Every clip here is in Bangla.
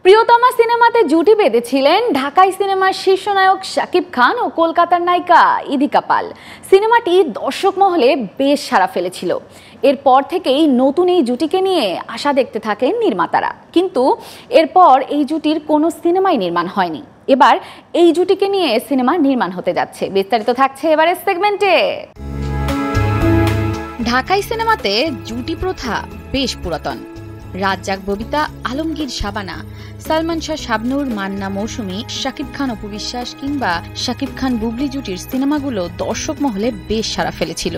প্রিয়তমা সিনেমাতে জুটি বেঁধেছিলেন ঢাকাই সিনেমার শীর্ষনায়ক শাকিব খান ও কলকাতার নায়িকা ইদিকা পাল। সিনেমাটি দর্শক মহলে বেশ সাড়া ফেলেছিল। এরপর থেকেই নতুন এই জুটিকে নিয়ে আশা দেখতে থাকেন নির্মাতারা, কিন্তু এরপর এই জুটির কোনো সিনেমাই নির্মাণ হয়নি। এবার এই জুটিকে নিয়ে সিনেমা নির্মাণ হতে যাচ্ছে। বিস্তারিত থাকছে এবারের সেগমেন্টে। ঢাকাই সিনেমাতে জুটি প্রথা বেশ পুরাতন। রাজ্জাক ববিতা, আলমগীর শাবানা, সালমান শাহ শাবনূর, মান্না মৌসুমী, শাকিব খান অপু বিশ্বাস কিংবা শাকিব খান বুবলি জুটির সিনেমাগুলো দর্শক মহলে বেশ সাড়া ফেলেছিল,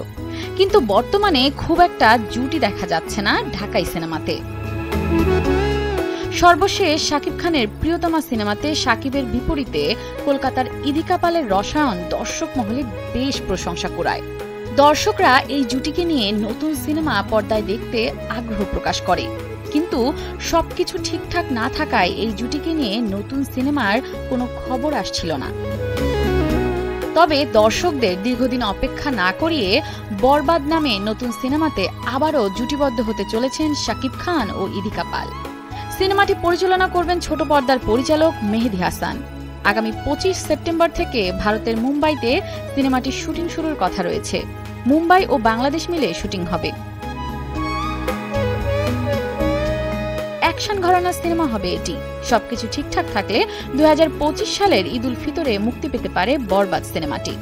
কিন্তু বর্তমানে খুব একটা জুটি দেখা যাচ্ছে না ঢাকাই সিনেমাতে। সর্বশেষ শাকিব খানের প্রিয়তমা সিনেমাতে শাকিবের বিপরীতে কলকাতার ইদিকা পালের রসায়ন দর্শক মহলে বেশ প্রশংসা কুড়ায়। দর্শকরা এই জুটিকে নিয়ে নতুন সিনেমা পর্দায় দেখতে আগ্রহ প্রকাশ করে, কিন্তু সবকিছু ঠিকঠাক না থাকায় এই জুটিকে নিয়ে নতুন সিনেমার কোনো খবর আসছিল না। তবে দর্শকদের দীর্ঘদিন অপেক্ষা না করিয়ে বরবাদ নামে নতুন সিনেমাতে আবারও জুটিবদ্ধ হতে চলেছেন শাকিব খান ও ইদিকা পাল। সিনেমাটি পরিচালনা করবেন ছোট পর্দার পরিচালক মেহেদী হাসান। আগামী 25 সেপ্টেম্বর থেকে ভারতের মুম্বাইতে সিনেমাটির শুটিং শুরুর কথা রয়েছে। মুম্বাই ও বাংলাদেশ মিলে শুটিং হবে। অ্যাকশন ঘরানার সিনেমা হবে এটি। সবকিছু ঠিকঠাক থাকলে 2025 সালের ঈদ উল ফিতরে মুক্তি পেতে পারে বরবাদ সিনেমাটি।